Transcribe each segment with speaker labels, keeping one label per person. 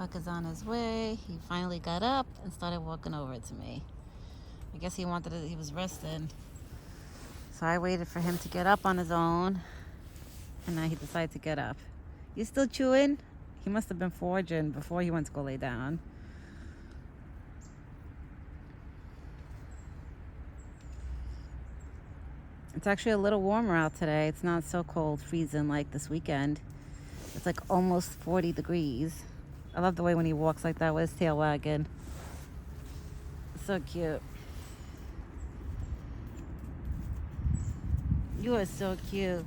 Speaker 1: Puck is on his way. He finally got up and started walking over to me. I guess he wanted it. He was resting. So I waited for him to get up on his own. And now he decided to get up. You still chewing? He must have been foraging before he went to go lay down. It's actually a little warmer out today. It's not so cold, freezing like this weekend. It's like almost 40 degrees. I love the way when he walks like that with his tail wagging. So cute. You are so cute.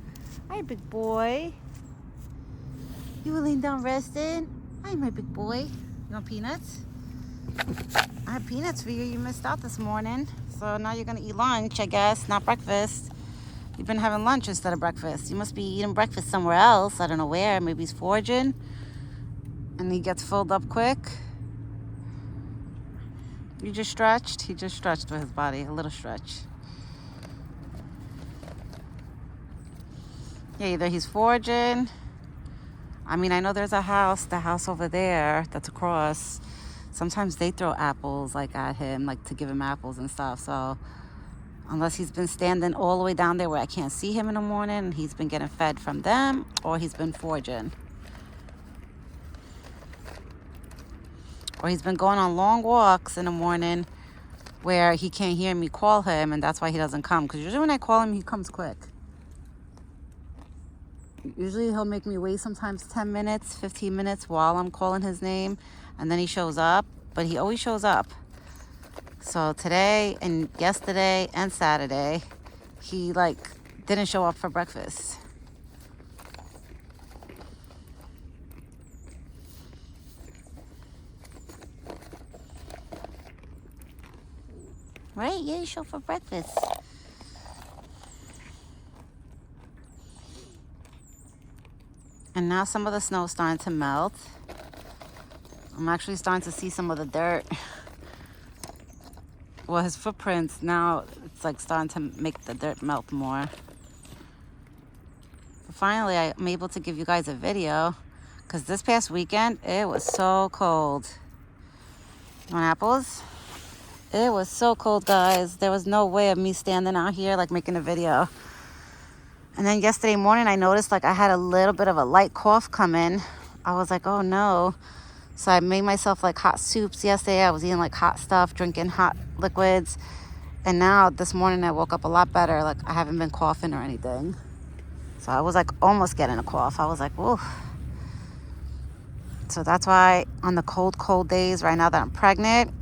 Speaker 1: Hi, big boy. You were laying down resting? Hi, my big boy. You want peanuts? I have peanuts for you. You missed out this morning. So now you're going to eat lunch, I guess, not breakfast. You've been having lunch instead of breakfast. You must be eating breakfast somewhere else. I don't know where. Maybe he's foraging. And he gets filled up quick. You just stretched? He just stretched with his body. A little stretch. Yeah, either he's foraging. I mean, I know there's a house, the house over there that's across. Sometimes they throw apples like at him, like to give him apples and stuff. So unless he's been standing all the way down there where I can't see him in the morning and he's been getting fed from them, or he's been foraging. Or he's been going on long walks in the morning where he can't hear me call him, and that's why he doesn't come. Because usually when I call him, he comes quick. Usually he'll make me wait sometimes 10 minutes, 15 minutes while I'm calling his name, and then he shows up. But he always shows up. So today and yesterday and Saturday, he didn't show up for breakfast. Right? Yeah, you show up for breakfast. And now some of the snow is starting to melt. I'm actually starting to see some of the dirt. Well, his footprints, now it's like starting to make the dirt melt more. But finally, I'm able to give you guys a video, because this past weekend, it was so cold. You want apples? It was so cold, guys. There was no way of me standing out here making a video. And then yesterday morning, I noticed I had a little bit of a light cough coming. I was like, oh no. So I made myself hot soups yesterday. I was eating hot stuff, drinking hot liquids. And now this morning I woke up a lot better. I haven't been coughing or anything. So I was almost getting a cough. I was like, whoa. So that's why on the cold days right now that I'm pregnant,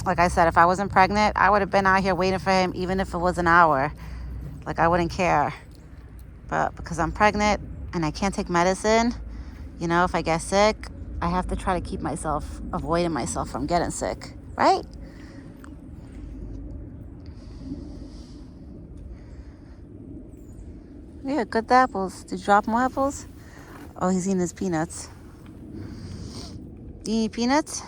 Speaker 1: like I said, if I wasn't pregnant, I would have been out here waiting for him, even if it was an hour. I wouldn't care. But because I'm pregnant and I can't take medicine, if I get sick, I have to try to keep avoiding myself from getting sick, right? Yeah, good apples. Did you drop more apples? Oh, he's eating his peanuts. Do you eat peanuts?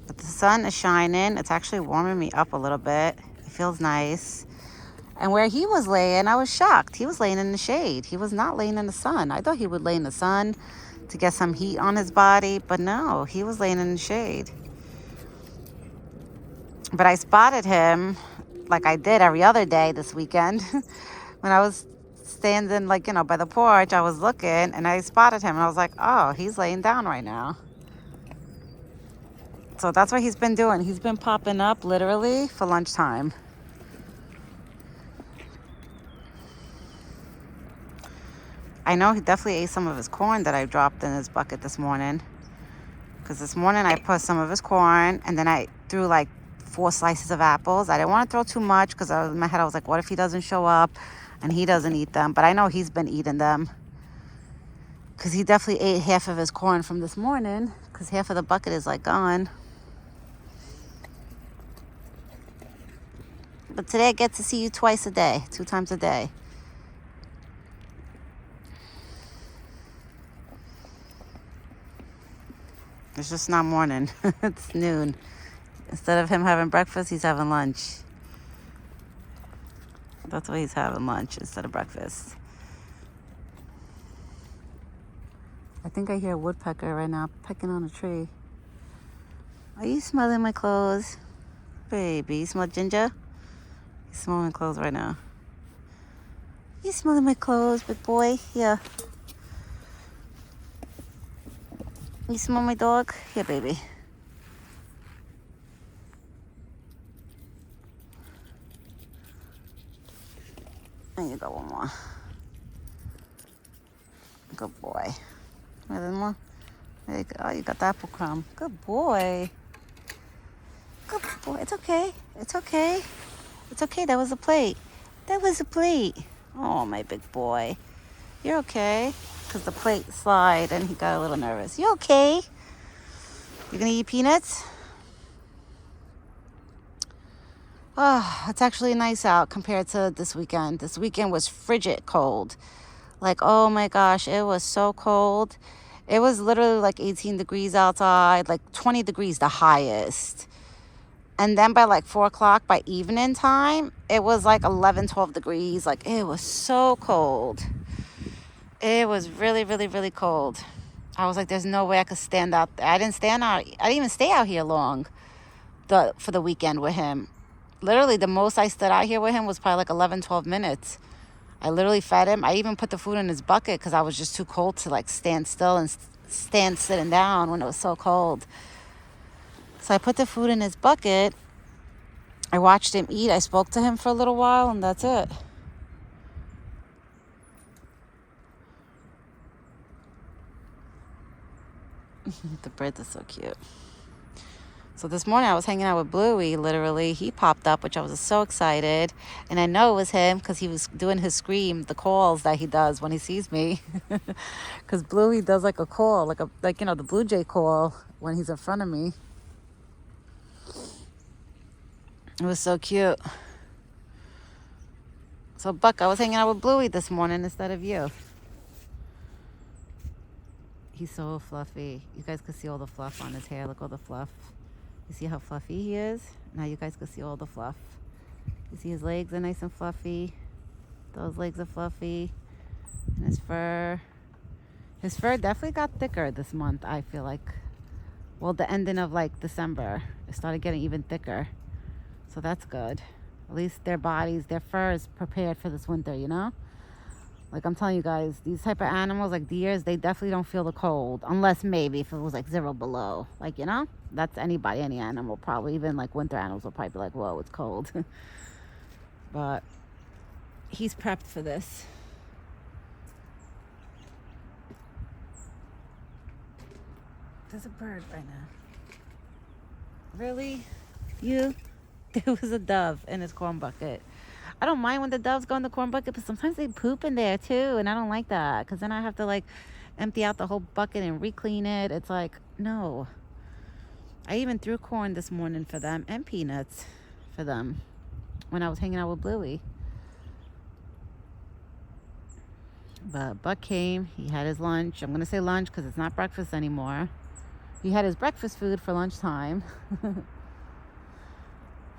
Speaker 1: But the sun is shining. It's actually warming me up a little bit. It feels nice. And where he was laying, I was shocked. He was laying in the shade. He was not laying in the sun. I thought he would lay in the sun to get some heat on his body, but no, he was laying in the shade. But I spotted him like I did every other day this weekend. When I was standing by the porch, I was looking and I spotted him and I was like, oh, he's laying down right now. So that's what he's been doing. He's been popping up literally for lunchtime. I know he definitely ate some of his corn that I dropped in his bucket this morning. Because this morning I put some of his corn and then I threw 4 slices of apples. I didn't want to throw too much because in my head I was like, what if he doesn't show up and he doesn't eat them? But I know he's been eating them. Because he definitely ate half of his corn from this morning. Because half of the bucket is gone. But today I get to see you twice a day. 2 times a day. It's just not morning. It's noon. Instead of him having breakfast, he's having lunch. That's why he's having lunch instead of breakfast. I think I hear a woodpecker right now pecking on a tree. Are you smelling my clothes? Baby, you smell ginger? You smelling my clothes right now. You smelling my clothes, big boy? Yeah. You smell my dog? Here, baby. There you go, one more. Good boy. Another more? There you go. Oh, you got the apple crumb. Good boy. Good boy. It's okay. It's okay. It's okay. That was a plate. That was a plate. Oh, my big boy. You're okay. Because the plate slide and he got a little nervous. You okay? You gonna eat peanuts? Oh, it's actually nice out compared to this weekend. This weekend was frigid cold. Like, oh my gosh, it was so cold. It was literally like 18 degrees outside, like 20 degrees the highest. And then by like 4 o'clock by evening time, it was like 11, 12 degrees. Like, it was so cold. It was really, really, really cold. I was like, there's no way I could stand out. I didn't even stay out here long for the weekend with him. Literally, the most I stood out here with him was probably like 11, 12 minutes. I literally fed him. I even put the food in his bucket because I was just too cold to like stand still and stand sitting down when it was so cold. So I put the food in his bucket. I watched him eat. I spoke to him for a little while, and that's it. The birds are so cute. So this morning I was hanging out with Bluey, literally. He popped up, which I was so excited. And I know it was him because he was doing his scream, the calls that he does when he sees me. Because Bluey does like a call, like the Blue Jay call when he's in front of me. It was so cute. So Buck, I was hanging out with Bluey this morning instead of you. He's so fluffy. You guys can see all the fluff on his hair. Look, all the fluff. You see how fluffy he is? Now you guys can see all the fluff. You see his legs are nice and fluffy. Those legs are fluffy. And his fur. His fur definitely got thicker this month, I feel like. Well, the ending of like December, it started getting even thicker. So that's good. At least their bodies, their fur is prepared for this winter, you know? Like I'm telling you guys, these type of animals, like deers, they definitely don't feel the cold. Unless maybe if it was like 0 below. Like, you know? That's anybody, any animal probably. Even like winter animals will probably be like, whoa, it's cold. But he's prepped for this. There's a bird right now. Really? You? There was a dove in his corn bucket. I don't mind when the doves go in the corn bucket, but sometimes they poop in there too, and I don't like that because then I have to like empty out the whole bucket and re-clean it. It's like, no. I even threw corn this morning for them and peanuts for them when I was hanging out with Bluey. But Buck came. He had his lunch. I'm going to say lunch because it's not breakfast anymore. He had his breakfast food for lunchtime.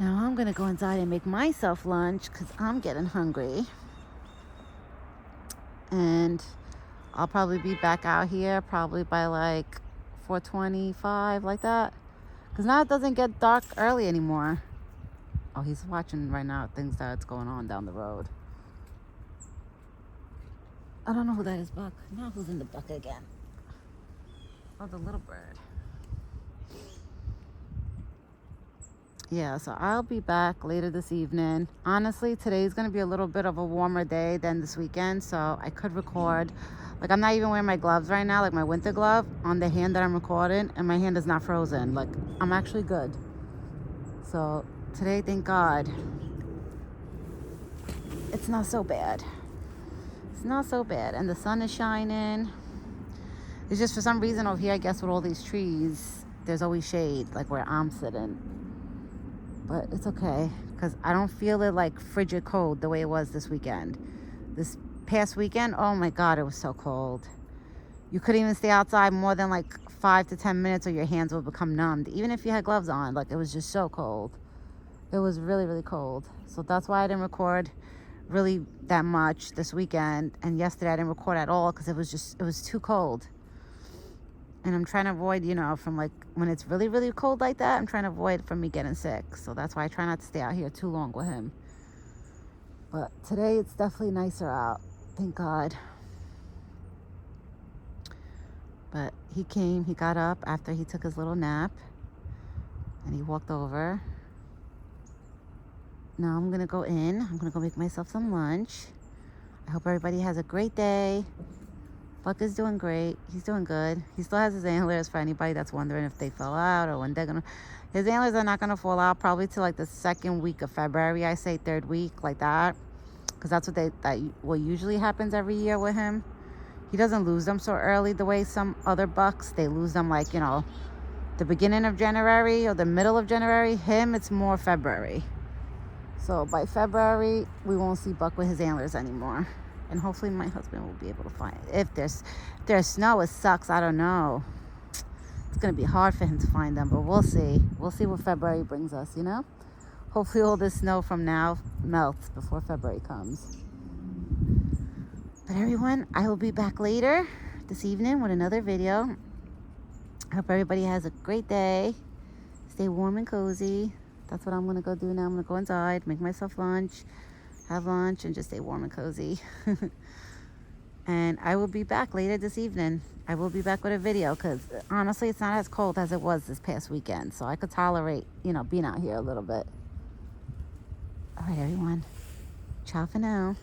Speaker 1: Now I'm going to go inside and make myself lunch because I'm getting hungry. And I'll probably be back out here probably by like 4:25, like that. Because now it doesn't get dark early anymore. Oh, he's watching right now things that's going on down the road. I don't know who that is, Buck. Now who's in the bucket again? Oh, the little bird. Yeah, so I'll be back later this evening. Honestly, today's going to be a little bit of a warmer day than this weekend, so I could record. Like, I'm not even wearing my gloves right now, like my winter glove, on the hand that I'm recording, and my hand is not frozen. Like, I'm actually good. So, today, thank God, it's not so bad. It's not so bad, and the sun is shining. It's just for some reason over here, I guess, with all these trees, there's always shade, like where I'm sitting. But it's okay because I don't feel it like frigid cold the way it was this weekend. This past weekend, oh my God, it was so cold. You couldn't even stay outside more than like 5 to 10 minutes or your hands would become numbed. Even if you had gloves on, like it was just so cold. It was really, really cold. So that's why I didn't record really that much this weekend. And yesterday I didn't record at all because it was too cold. And I'm trying to avoid, you know, from like when it's really, really cold like that, I'm trying to avoid from me getting sick. So that's why I try not to stay out here too long with him. But today it's definitely nicer out. Thank God. But he came, he got up after he took his little nap. And he walked over. Now I'm going to go in. I'm going to go make myself some lunch. I hope everybody has a great day. Buck is doing great. He's doing good. He still has his antlers, for anybody that's wondering if they fell out or when they're going to... His antlers are not going to fall out probably till like the second week of February, I say, third week, like that. Because that's what usually happens every year with him. He doesn't lose them so early the way some other bucks. They lose them like, you know, the beginning of January or the middle of January. Him, it's more February. So by February, we won't see Buck with his antlers anymore. And hopefully my husband will be able to find it. If there's snow, it sucks. I don't know. It's going to be hard for him to find them, but we'll see. We'll see what February brings us, you know? Hopefully all this snow from now melts before February comes. But everyone, I will be back later this evening with another video. I hope everybody has a great day. Stay warm and cozy. That's what I'm going to go do now. I'm going to go inside, make myself lunch, have lunch, and just stay warm and cozy. And I will be back later this evening. I will be back with a video because honestly, it's not as cold as it was this past weekend. So I could tolerate, you know, being out here a little bit. All right, everyone. Ciao for now.